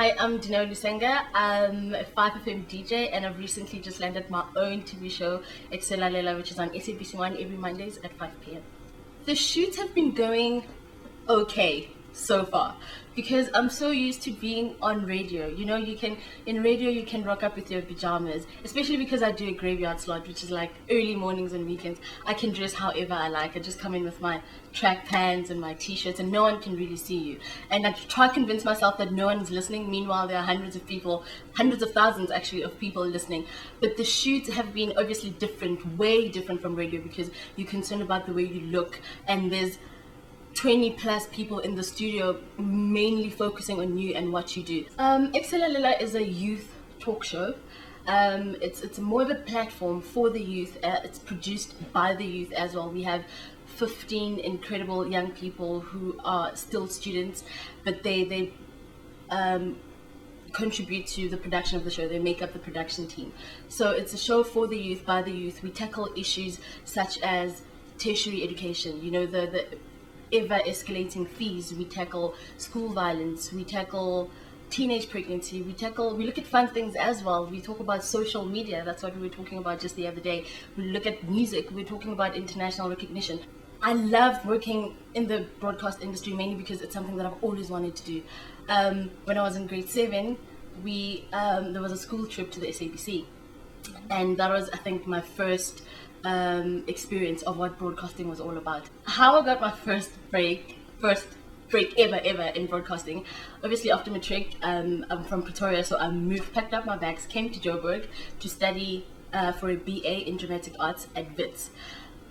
Hi, I'm Dineo. I'm a 5FM DJ, and I've recently just landed my own TV show, Lela, which is on SABC1 every Mondays at 5 p.m. The shoots have been going okay so far because I'm so used to being on radio. You know, in radio you can rock up with your pajamas, especially because I do a graveyard slot, which is like early mornings and weekends. I can dress however I like. I just come in with my track pants and my t-shirts, and no one can really see you. And I try to convince myself that no one's listening. Meanwhile, there are hundreds of people, hundreds of thousands actually of people listening. But the shoots have been obviously different, way different from radio, because you're concerned about the way you look, and there's 20 plus people in the studio mainly focusing on you and what you do. Lela is a youth talk show. It's more of a platform for the youth. It's produced by the youth as well. We have 15 incredible young people who are still students, but they contribute to the production of the show. They make up the production team. So it's a show for the youth, by the youth. We tackle issues such as tertiary education, you know, the ever escalating fees. We tackle school violence, we tackle teenage pregnancy, we look at fun things as well. We talk about social media. That's what we were talking about just the other day. We look at music. We're talking about international recognition. I love working in the broadcast industry mainly because it's something that I've always wanted to do. When I was in grade 7, there was a school trip to the SABC, and that was, I think, my first experience of what broadcasting was all about. How I got my first break ever in broadcasting. Obviously after matric, I'm from Pretoria, so I packed up my bags, came to Joburg to study for a BA in dramatic arts at WITS.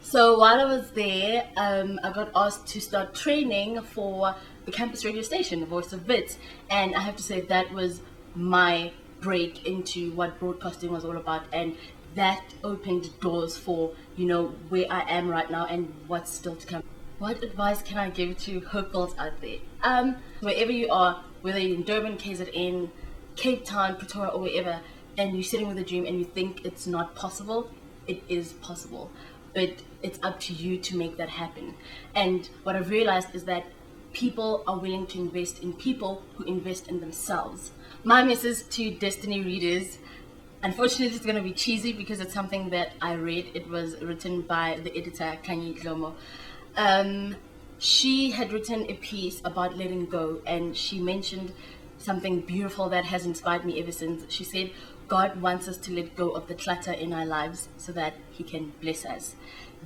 So while I was there, I got asked to start training for the campus radio station, the Voice of WITS, and I have to say that was my break into what broadcasting was all about, and that opened doors for, you know, where I am right now and what's still to come. What advice can I give to hopefuls out there? Wherever you are, whether you're in Durban, KZN, Cape Town, Pretoria, or wherever, and you're sitting with a dream and you think it's not possible, it is possible. But it's up to you to make that happen. And what I've realized is that people are willing to invest in people who invest in themselves. My message to Destiny readers, unfortunately, it's going to be cheesy because it's something that I read. It was written by the editor, Kanye Dlomo. She had written a piece about letting go, and she mentioned something beautiful that has inspired me ever since. She said, God wants us to let go of the clutter in our lives so that He can bless us.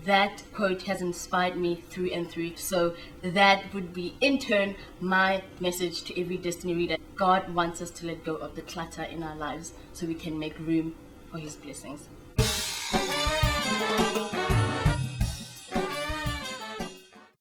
That quote has inspired me through and through. So that would be, in turn, my message to every Destiny reader. God wants us to let go of the clutter in our lives so we can make room for His blessings.